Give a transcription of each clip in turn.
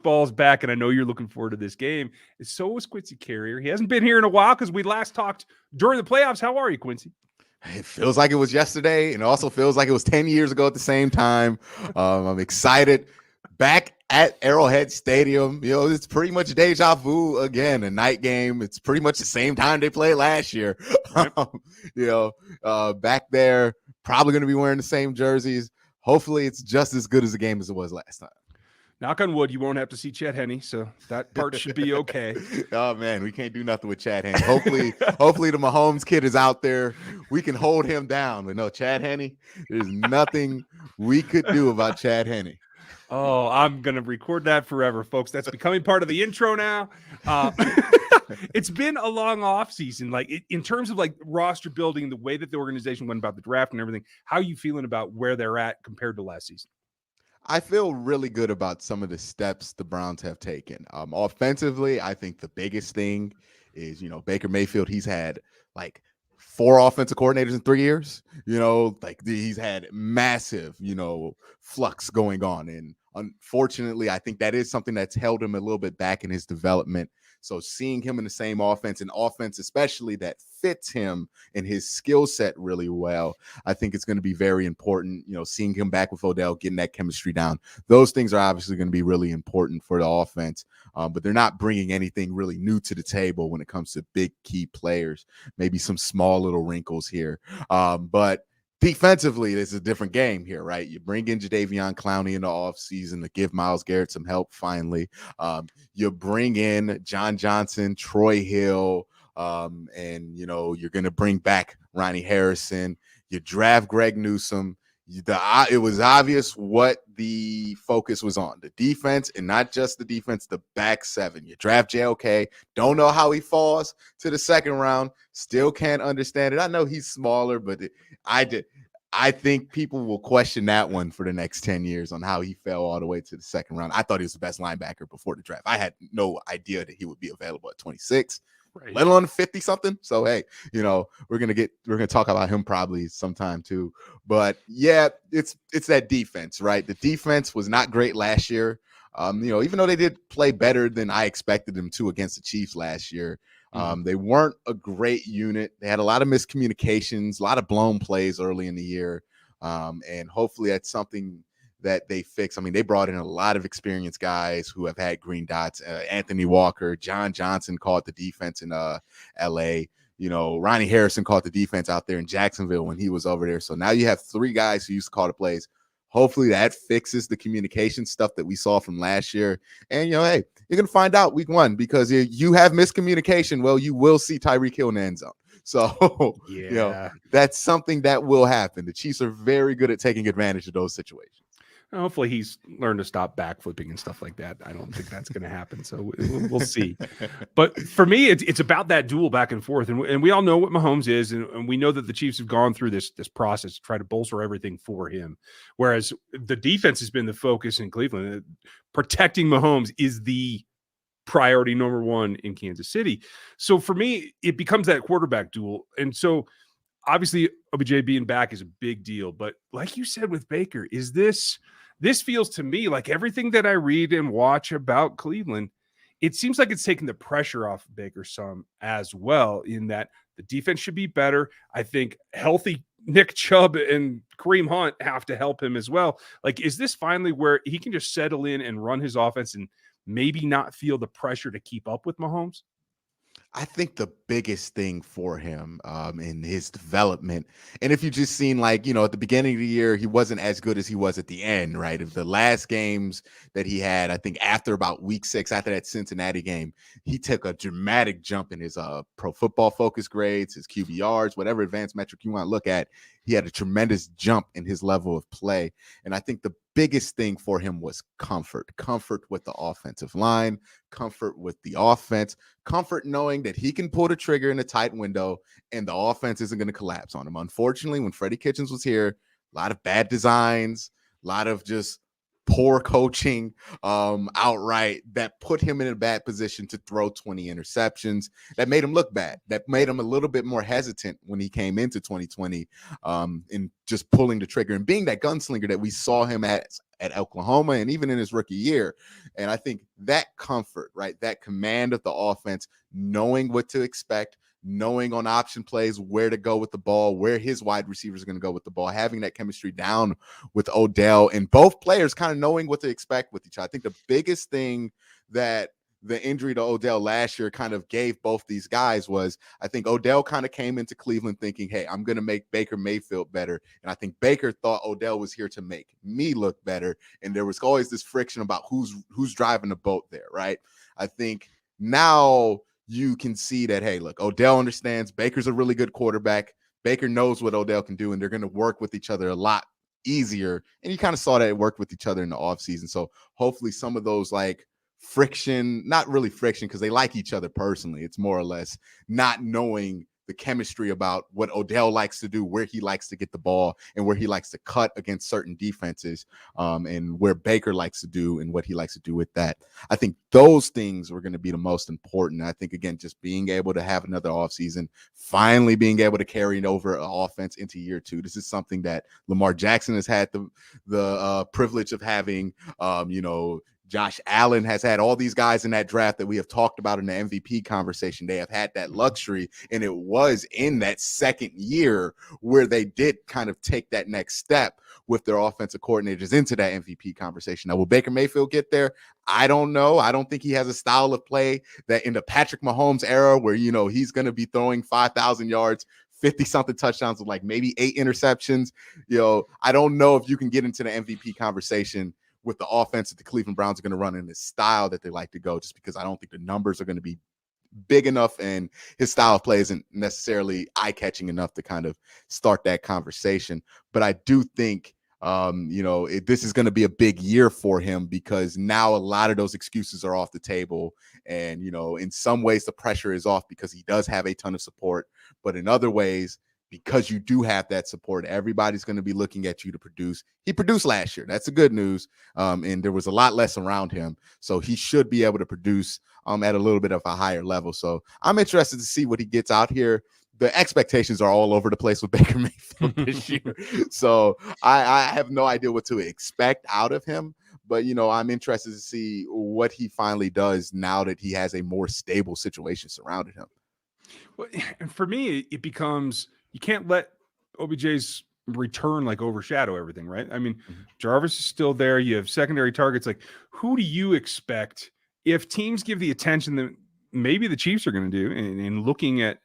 Ball's back, and I know you're looking forward to this game. So was Quincy Carrier. He hasn't been here in a while because we last talked during the playoffs. How are you, Quincy? It feels like it was yesterday, and it also feels like it was 10 years ago at the same time. I'm excited. Back at Arrowhead Stadium, it's pretty much deja vu again, a night game. It's pretty much the same time they played last year. Back there, probably going to be wearing the same jerseys. Hopefully, it's just as good as the game as it was last time. Knock on wood, you won't have to see Chet Henne, so that part should be okay. Oh man, we can't do nothing with Chad Henne. Hopefully the Mahomes kid is out there. We can hold him down. But no, Chad Henne, there's nothing we could do about Chad Henne. Oh, I'm gonna record that forever, folks. That's becoming part of the intro now. It's been a long off season. Like in terms of like roster building, the way that the organization went about the draft and everything. How are you feeling about where they're at compared to last season? I feel really good about some of the steps the Browns have taken. Offensively, I think the biggest thing is, Baker Mayfield, he's had like 4 offensive coordinators in 3 years. He's had massive, flux going on. And unfortunately, I think that is something that's held him a little bit back in his development. So seeing him in the same offense, and offense especially that fits him and his skill set really well, I think it's going to be very important. Seeing him back with Odell, getting that chemistry down, those things are obviously going to be really important for the offense. But they're not bringing anything really new to the table when it comes to big key players. Maybe some small little wrinkles here. But defensively, it's a different game here, right? You bring in Jadeveon Clowney in the offseason to give Myles Garrett some help finally. You bring in John Johnson, Troy Hill, and, you're going to bring back Ronnie Harrison. You draft Greg Newsome. It was obvious what the focus was on, the defense, and not just the defense, the back 7. You draft JOK. Don't know how he falls to the second round. Still can't understand it. I know he's smaller, but I think people will question that one for the next 10 years on how he fell all the way to the second round. I thought he was the best linebacker before the draft. I had no idea that he would be available at 26. Right. Let alone 50 something. So, hey, we're going to talk about him probably sometime too. But yeah, it's that defense, right? The defense was not great last year. Even though they did play better than I expected them to against the Chiefs last year, they weren't a great unit. They had a lot of miscommunications, a lot of blown plays early in the year. And hopefully that's something that they fix. I mean, they brought in a lot of experienced guys who have had green dots. Anthony Walker, John Johnson caught the defense in L.A. Ronnie Harrison caught the defense out there in Jacksonville when he was over there. So now you have 3 guys who used to call the plays. Hopefully that fixes the communication stuff that we saw from last year. And, hey, you're going to find out week 1 because you have miscommunication. Well, you will see Tyreek Hill in the end zone. So, that's something that will happen. The Chiefs are very good at taking advantage of those situations. Hopefully he's learned to stop backflipping and stuff like that. I don't think that's going to happen. So we'll see. But for me, it's about that duel back and forth. And we all know what Mahomes is. And we know that the Chiefs have gone through this process to try to bolster everything for him. Whereas the defense has been the focus in Cleveland. Protecting Mahomes is the priority number 1 in Kansas City. So for me, it becomes that quarterback duel. And so obviously OBJ being back is a big deal. But like you said with Baker, this feels to me like everything that I read and watch about Cleveland, it seems like it's taking the pressure off Baker some as well, in that the defense should be better. I think healthy Nick Chubb and Kareem Hunt have to help him as well. Like, is this finally where he can just settle in and run his offense and maybe not feel the pressure to keep up with Mahomes? I think the biggest thing for him in his development, and if you just seen at the beginning of the year, he wasn't as good as he was at the end, right? Of the last games that he had, I think after about week 6, after that Cincinnati game, he took a dramatic jump in his Pro Football Focus grades, his QBRs, whatever advanced metric you want to look at. He had a tremendous jump in his level of play. And I think the biggest thing for him was comfort with the offensive line, comfort with the offense, comfort knowing that he can pull the trigger in a tight window and the offense isn't going to collapse on him. Unfortunately, when Freddie Kitchens was here, a lot of bad designs, a lot of just poor coaching outright that put him in a bad position to throw 20 interceptions. That made him look bad. That made him a little bit more hesitant when he came into 2020 in just pulling the trigger and being that gunslinger that we saw him at Oklahoma and even in his rookie year. And I think that comfort, right, that command of the offense, knowing what to expect, knowing on option plays where to go with the ball, where his wide receivers are going to go with the ball, having that chemistry down with Odell, and both players kind of knowing what to expect with each other. I think the biggest thing that the injury to Odell last year kind of gave both these guys was, I think Odell kind of came into Cleveland thinking, hey, I'm going to make Baker Mayfield better. And I think Baker thought Odell was here to make me look better. And there was always this friction about who's driving the boat there, right? I think now you can see that, hey, look, Odell understands Baker's a really good quarterback. Baker knows what Odell can do, and they're going to work with each other a lot easier. And you kind of saw that it worked with each other in the offseason. So hopefully some of those like friction, not really friction because they like each other personally. It's more or less not knowing the chemistry about what Odell likes to do, where he likes to get the ball, and where he likes to cut against certain defenses, and where Baker likes to do and what he likes to do with that. I think those things were going to be the most important. I think, again, just being able to have another offseason, finally being able to carry over an offense into year two. This is something that Lamar Jackson has had the privilege of having. Josh Allen has had all these guys in that draft that we have talked about in the MVP conversation. They have had that luxury, and it was in that second year where they did kind of take that next step with their offensive coordinators into that MVP conversation. Now, will Baker Mayfield get there? I don't know. I don't think he has a style of play that in the Patrick Mahomes era where, he's going to be throwing 5,000 yards, 50-something touchdowns with like maybe 8 interceptions. I don't know if you can get into the MVP conversation with the offense that the Cleveland Browns are going to run in this style that they like to go, just because I don't think the numbers are going to be big enough and his style of play isn't necessarily eye-catching enough to kind of start that conversation. But I do think, this is going to be a big year for him because now a lot of those excuses are off the table. And, in some ways the pressure is off because he does have a ton of support, but in other ways, because you do have that support, everybody's going to be looking at you to produce. He produced last year. That's the good news. And there was a lot less around him. So he should be able to produce at a little bit of a higher level. So I'm interested to see what he gets out here. The expectations are all over the place with Baker Mayfield this year. So I have no idea what to expect out of him. But, I'm interested to see what he finally does now that he has a more stable situation surrounding him. Well, and for me, it becomes, you can't let OBJ's return like overshadow everything, right? I mean, Jarvis is still there. You have secondary targets. Like, who do you expect if teams give the attention that maybe the Chiefs are going to do in looking at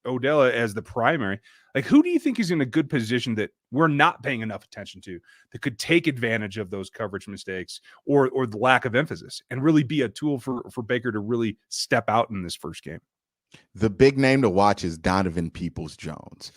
Odell as the primary? Like, who do you think is in a good position that we're not paying enough attention to that could take advantage of those coverage mistakes or the lack of emphasis and really be a tool for Baker to really step out in this first game? The big name to watch is Donovan Peoples-Jones.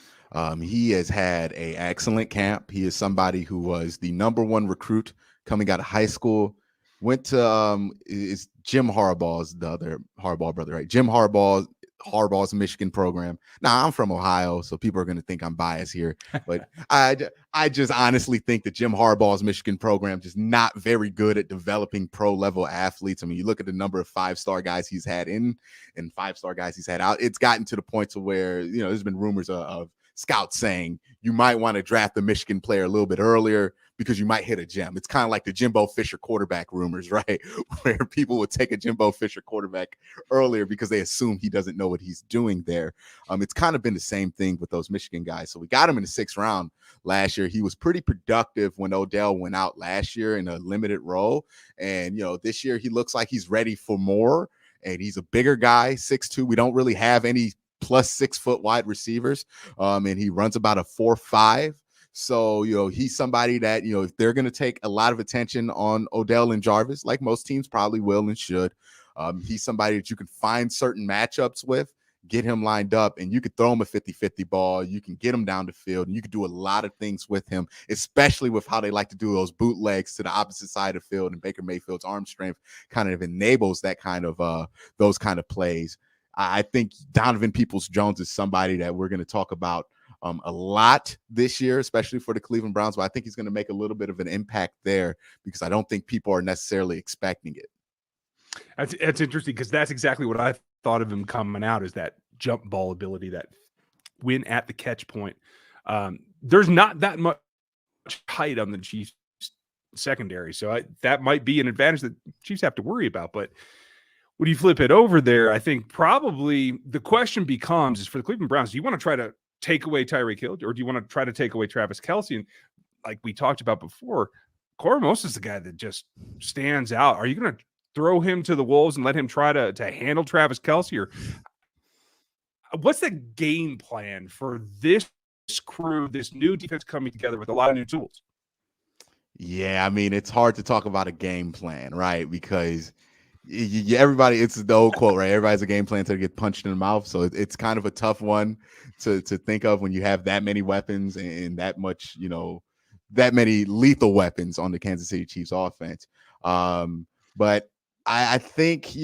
He has had an excellent camp. He is somebody who was the #1 recruit coming out of high school. Went to is Jim Harbaugh's the other Harbaugh brother, right? Jim Harbaugh's Michigan program. Now, I'm from Ohio, so people are going to think I'm biased here, but I just honestly think that Jim Harbaugh's Michigan program just not very good at developing pro-level athletes. I mean, you look at the number of 5-star guys he's had in and 5-star guys he's had out. It's gotten to the point to where, there's been rumors of scouts saying you might want to draft the Michigan player a little bit earlier because you might hit a gem. It's kind of like the Jimbo Fisher quarterback rumors, right? Where people would take a Jimbo Fisher quarterback earlier because they assume he doesn't know what he's doing there. It's kind of been the same thing with those Michigan guys. So we got him in the 6th round last year. He was pretty productive when Odell went out last year in a limited role. And, this year he looks like he's ready for more. And he's a bigger guy, 6'2". We don't really have any plus 6 foot wide receivers. And he runs about a 4.5. So, he's somebody that, if they're going to take a lot of attention on Odell and Jarvis, like most teams probably will and should, he's somebody that you can find certain matchups with, get him lined up, and you could throw him a 50-50 ball. You can get him down the field, and you can do a lot of things with him, especially with how they like to do those bootlegs to the opposite side of the field. And Baker Mayfield's arm strength kind of enables that kind of those kind of plays. I think Donovan Peoples-Jones is somebody that we're going to talk about a lot this year, especially for the Cleveland Browns. But I think he's going to make a little bit of an impact there because I don't think people are necessarily expecting it. That's interesting because that's exactly what I thought of him coming out, is that jump ball ability, that win at the catch point. There's not that much height on the Chiefs secondary. So that might be an advantage that Chiefs have to worry about. But when you flip it over there, I think probably the question becomes is for the Cleveland Browns, do you want to try to take away Tyreek Hill, or do you want to try to take away Travis Kelce? And like we talked about before, Corey Moses is the guy that just stands out. Are you going to throw him to the wolves and let him try to handle Travis Kelce? Or what's the game plan for this crew, this new defense coming together with a lot of new tools? Yeah, I mean, it's hard to talk about a game plan, right? Because everybody, it's the old quote, right? Everybody's a game plan until they get punched in the mouth. So it's kind of a tough one to think of when you have that many weapons and that much, that many lethal weapons on the Kansas City Chiefs offense. But I think,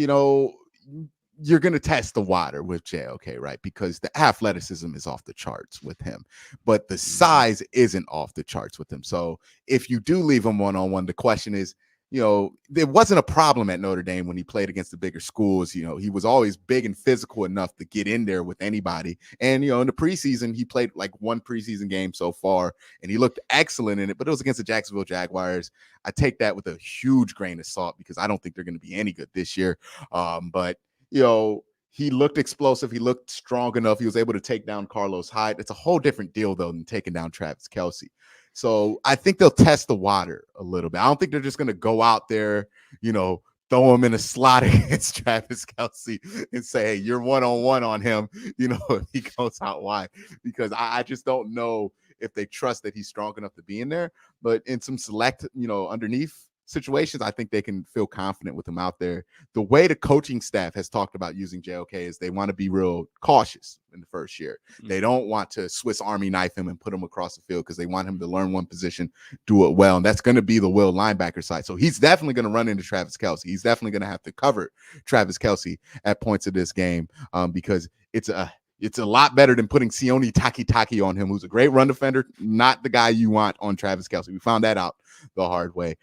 you're going to test the water with JOK, right? Because the athleticism is off the charts with him, but the size isn't off the charts with him. So if you do leave him one-on-one, the question is, there wasn't a problem at Notre Dame when he played against the bigger schools. He was always big and physical enough to get in there with anybody. And, in the preseason, he played like one preseason game so far, and he looked excellent in it, but it was against the Jacksonville Jaguars. I take that with a huge grain of salt because I don't think they're going to be any good this year. But he looked explosive. He looked strong enough. He was able to take down Carlos Hyde. It's a whole different deal, though, than taking down Travis Kelce. So I think they'll test the water a little bit. I don't think they're just going to go out there, throw him in a slot against Travis Kelce and say, hey, you're one-on-one on him, if he goes out wide. Because I just don't know if they trust that he's strong enough to be in there. But in some select, underneath situations, I think they can feel confident with him out there. The way the coaching staff has talked about using JOK is they want to be real cautious in the first year. They don't want to Swiss Army knife him and put him across the field because they want him to learn one position, do it well. And that's going to be the will linebacker side. So he's definitely going to run into Travis Kelce. He's definitely going to have to cover Travis Kelce at points of this game because it's a lot better than putting Sione Takitaki on him, who's a great run defender, not the guy you want on Travis Kelce. We found that out the hard way.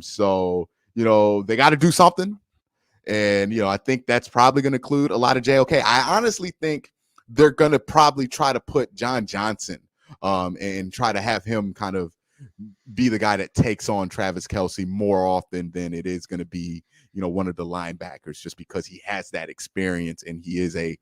So they got to do something. And, I think that's probably going to include a lot of JOK. I honestly think they're going to probably try to put John Johnson and try to have him kind of be the guy that takes on Travis Kelce more often than it is going to be, one of the linebackers, just because he has that experience and he is a,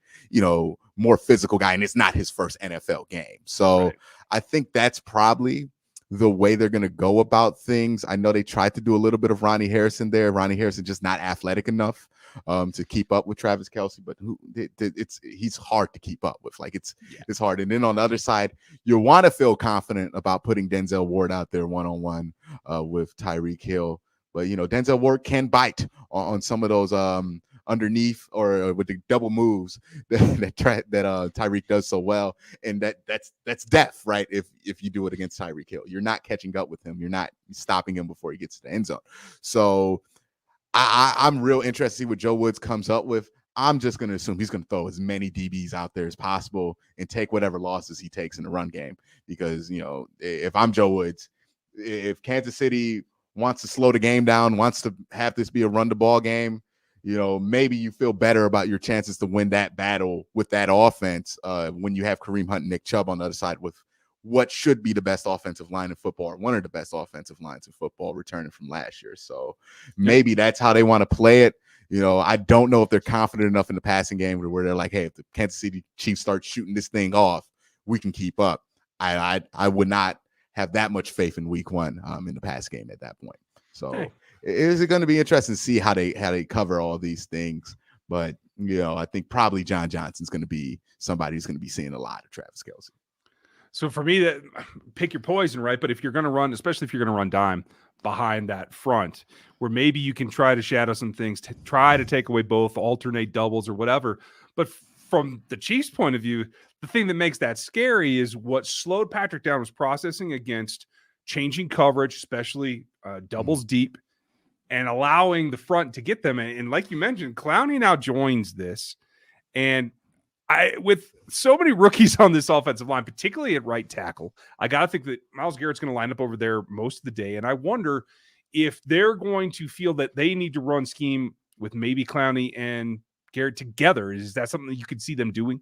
more physical guy, and it's not his first NFL game. So right. I think that's probably the way they're going to go about things. I know they tried to do a little bit of Ronnie Harrison there. Ronnie Harrison just not athletic enough to keep up with Travis Kelce, but he's hard to keep up with. Like it's hard. And then on the other side, you want to feel confident about putting Denzel Ward out there one-on-one with Tyreek Hill. But, Denzel Ward can bite on some of those underneath or with the double moves that Tyreek does so well. And that's death, right? If you do it against Tyreek Hill, you're not catching up with him. You're not stopping him before he gets to the end zone. So I'm real interested to see what Joe Woods comes up with. I'm just going to assume he's going to throw as many DBs out there as possible and take whatever losses he takes in the run game. Because, if I'm Joe Woods, if Kansas City wants to slow the game down, wants to have this be a run the ball game, maybe you feel better about your chances to win that battle with that offense when you have Kareem Hunt and Nick Chubb on the other side with what should be the best offensive line in football, or one of the best offensive lines in football returning from last year. So maybe that's how they want to play it. I don't know if they're confident enough in the passing game where they're like, hey, if the Kansas City Chiefs start shooting this thing off, we can keep up. I would not have that much faith in week one in the pass game at that point. So is it going to be interesting to see how they cover all these things? But, I think probably John Johnson's going to be somebody who's going to be seeing a lot of Travis Kelce. So for me, that pick your poison, right? But if you're going to run, especially if you're going to run dime behind that front, where maybe you can try to shadow some things, to try to take away both, alternate doubles or whatever. But from the Chiefs' point of view, the thing that makes that scary is what slowed Patrick down was processing against changing coverage, especially doubles deep, and allowing the front to get them. And like you mentioned, Clowney now joins this. And with so many rookies on this offensive line, particularly at right tackle, I got to think that Myles Garrett's going to line up over there most of the day. And I wonder if they're going to feel that they need to run scheme with maybe Clowney and Garrett together. Is that something that you could see them doing?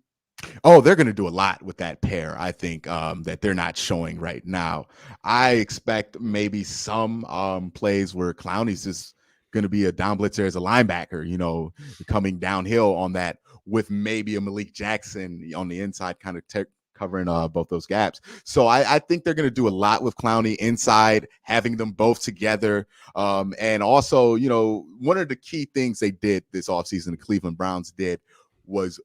Oh, they're going to do a lot with that pair. I think that they're not showing right now. I expect maybe some plays where Clowney's just going to be a down blitzer as a linebacker, coming downhill on that with maybe a Malik Jackson on the inside, kind of covering both those gaps. So I think they're going to do a lot with Clowney inside, having them both together. And also, one of the key things they did this offseason, the Cleveland Browns did, was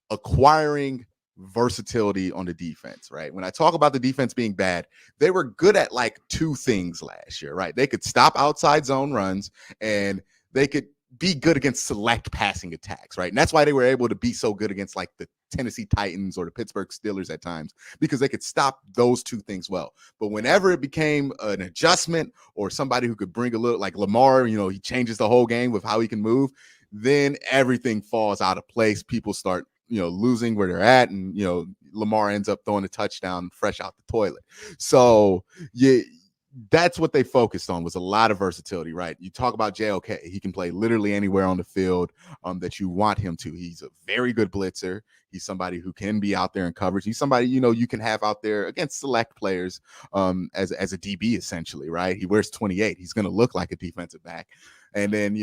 acquiring versatility on the defense, right? When I talk about the defense being bad, they were good at like two things last year, right? They could stop outside zone runs and they could be good against select passing attacks, right? And that's why they were able to be so good against like the Tennessee Titans or the Pittsburgh Steelers at times, because they could stop those two things well. But whenever it became an adjustment or somebody who could bring a little, like Lamar, he changes the whole game with how he can move, then everything falls out of place. People start losing where they're at, and Lamar ends up throwing a touchdown fresh out the toilet. So that's what they focused on, was a lot of versatility, right? You talk about JOK, he can play literally anywhere on the field that you want him to. He's a very good blitzer. He's somebody who can be out there in coverage. He's somebody you can have out there against select players as a DB, essentially, right? He wears 28. He's going to look like a defensive back. And then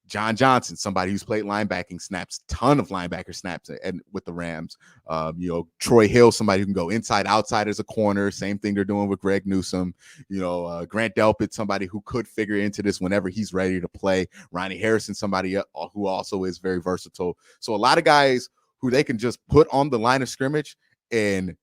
John Johnson, somebody who's played linebacking snaps, ton of linebacker snaps and with the Rams. Troy Hill, somebody who can go inside, outside as a corner. Same thing they're doing with Greg Newsome. Grant Delpit, somebody who could figure into this whenever he's ready to play. Ronnie Harrison, somebody who also is very versatile. So a lot of guys who they can just put on the line of scrimmage and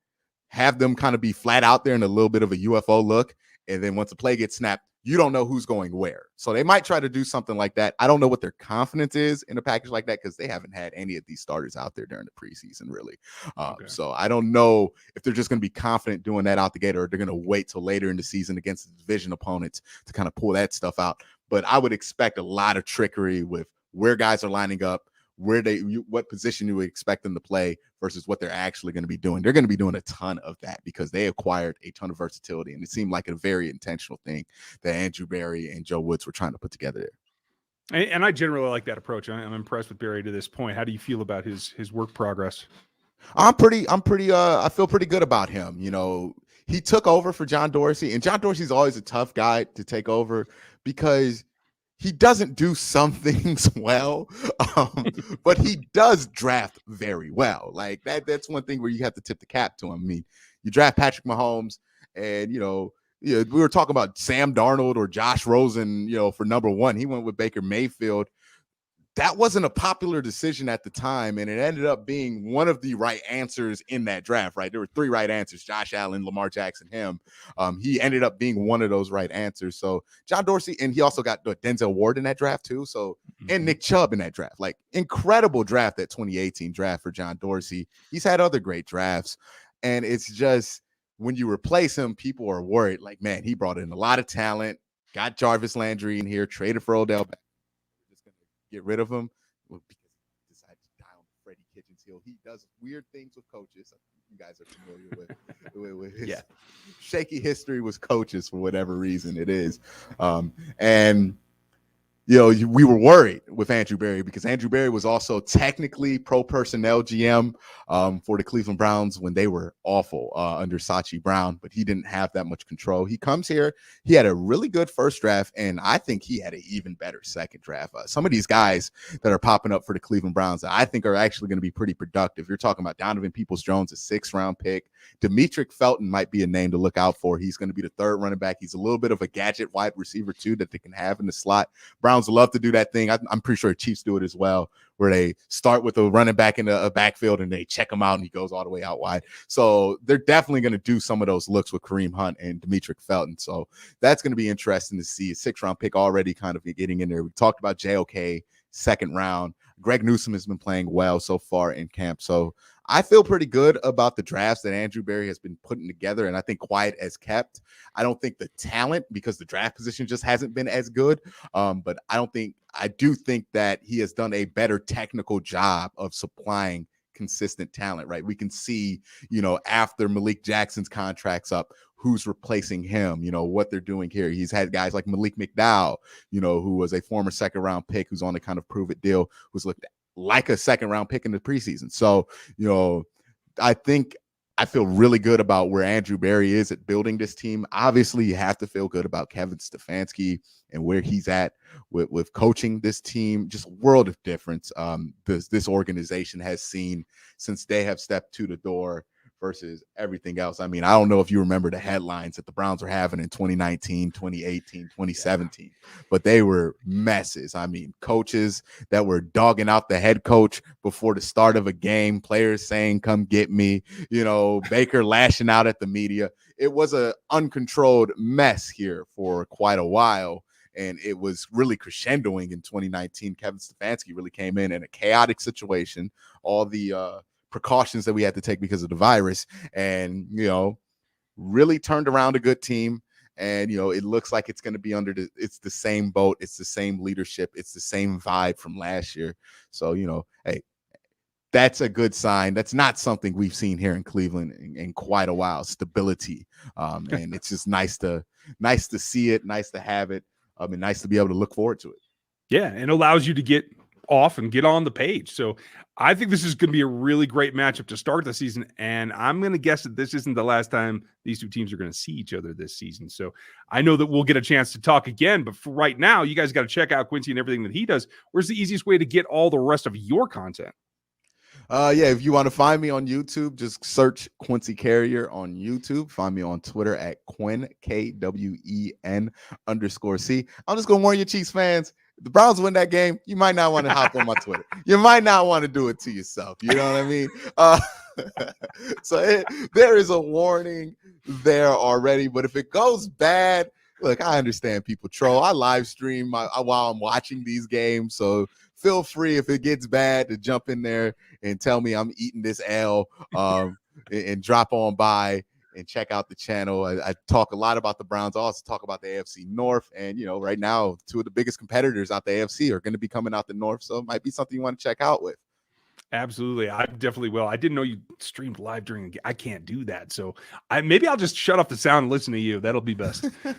have them kind of be flat out there in a little bit of a UFO look. And then once the play gets snapped, you don't know who's going where. So they might try to do something like that. I don't know what their confidence is in a package like that, because they haven't had any of these starters out there during the preseason, really. Okay. So I don't know if they're just going to be confident doing that out the gate, or they're going to wait till later in the season against the division opponents to kind of pull that stuff out. But I would expect a lot of trickery with where guys are lining up, what position you would expect them to play versus what they're actually going to be doing. They're going to be doing a ton of that because they acquired a ton of versatility, and it seemed like a very intentional thing that Andrew Berry and Joe Woods were trying to put together there. And I generally like that approach. I'm impressed with Berry to this point. How do you feel about his work progress? I feel pretty good about him. He took over for John Dorsey, and John Dorsey's always a tough guy to take over because he doesn't do some things well, but he does draft very well. Like that's one thing where you have to tip the cap to him. I mean, you draft Patrick Mahomes, and we were talking about Sam Darnold or Josh Rosen, for number one. He went with Baker Mayfield. That wasn't a popular decision at the time, and it ended up being one of the right answers in that draft, right? There were three right answers: Josh Allen, Lamar Jackson, him. He ended up being one of those right answers. So John Dorsey, and he also got Denzel Ward in that draft too. So, and Nick Chubb in that draft. Like, incredible draft, that 2018 draft for John Dorsey. He's had other great drafts, and it's just when you replace him, people are worried. Like, man, he brought in a lot of talent, got Jarvis Landry in here, traded for Odell Beckham. Get rid of him because he decided to die on Freddie Kitchens Hill. He does weird things with coaches. You guys are familiar with his shaky history with coaches for whatever reason it is. And we were worried with Andrew Berry because Andrew Berry was also technically pro personnel GM for the Cleveland Browns when they were awful under Sachi Brown, but he didn't have that much control. He comes here, he had a really good first draft, and I think he had an even better second draft. Some of these guys that are popping up for the Cleveland Browns that I think are actually going to be pretty productive. You're talking about Donovan Peoples-Jones, a 6th-round pick. Demetric Felton might be a name to look out for. He's going to be the 3rd running back. He's a little bit of a gadget wide receiver too that they can have in the slot. Browns love to do that thing. I'm pretty sure Chiefs do it as well, where they start with a running back in a backfield and they check him out and he goes all the way out wide. So they're definitely going to do some of those looks with Kareem Hunt and Demetric Felton. So that's going to be interesting to see. A 6th-round pick already kind of getting in there. We talked about JOK, 2nd round. Greg Newsome has been playing well so far in camp. So I feel pretty good about the drafts that Andrew Berry has been putting together, and I think quiet as kept. I don't think the talent, because the draft position just hasn't been as good, but I do think that he has done a better technical job of supplying consistent talent, right? We can see, after Malik Jackson's contract's up, who's replacing him, what they're doing here. He's had guys like Malik McDowell, who was a former 2nd-round pick who's on a kind of prove-it deal, who's looked like a 2nd-round pick in the preseason. So, I think I feel really good about where Andrew Berry is at building this team. Obviously, you have to feel good about Kevin Stefanski and where he's at with coaching this team. Just a world of difference this organization has seen since they have stepped to the door versus everything else. I mean, I don't know if you remember the headlines that the Browns were having in 2019, 2018, 2017, but they were messes. I mean, coaches that were dogging out the head coach before the start of a game, players saying, come get me, Baker lashing out at the media. It was an uncontrolled mess here for quite a while. And it was really crescendoing in 2019. Kevin Stefanski really came in a chaotic situation. All the precautions that we had to take because of the virus, and really turned around a good team. And it looks like it's going to be it's the same boat, it's the same leadership, it's the same vibe from last year. So hey, that's a good sign. That's not something we've seen here in Cleveland in quite a while. Stability, and it's just nice to see it, nice to have it, and nice to be able to look forward to it. Yeah, and it allows you to get off and get on the page. So I think this is going to be a really great matchup to start the season. And I'm going to guess that this isn't the last time these two teams are going to see each other this season. So I know that we'll get a chance to talk again. But for right now, you guys got to check out Quincy and everything that he does. Where's the easiest way to get all the rest of your content? If you want to find me on YouTube, just search Quincy Carrier on YouTube. Find me on Twitter at Quinn, KWEN_C. I'm just going to warn you, Chiefs fans, if the Browns win that game, you might not want to hop on my Twitter. You might not want to do it to yourself. You know what I mean? So there is a warning there already. But if it goes bad, look, I understand people troll. I live stream while I'm watching these games. So feel free, if it gets bad, to jump in there and tell me I'm eating this L, and drop on by and check out the channel. I talk a lot about the Browns. I also talk about the AFC North. And, right now, two of the biggest competitors out the AFC are going to be coming out the North. So it might be something you want to check out with. Absolutely. I definitely will. I didn't know you streamed live during the game. I can't do that. So maybe I'll just shut off the sound and listen to you. That'll be best. Well,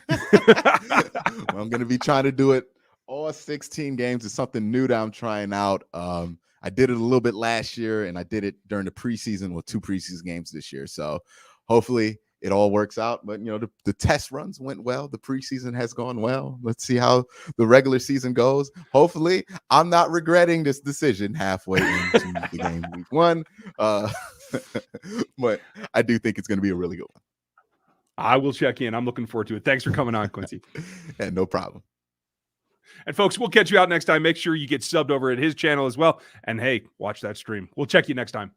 I'm going to be trying to do it all 16 games. It's something new that I'm trying out. I did it a little bit last year, and I did it during the preseason with 2 preseason games this year. So hopefully it all works out. But, the test runs went well. The preseason has gone well. Let's see how the regular season goes. Hopefully I'm not regretting this decision halfway into the game week 1. But I do think it's going to be a really good one. I will check in. I'm looking forward to it. Thanks for coming on, Quincy. And no problem. And folks, we'll catch you out next time. Make sure you get subbed over at his channel as well. And hey, watch that stream. We'll check you next time.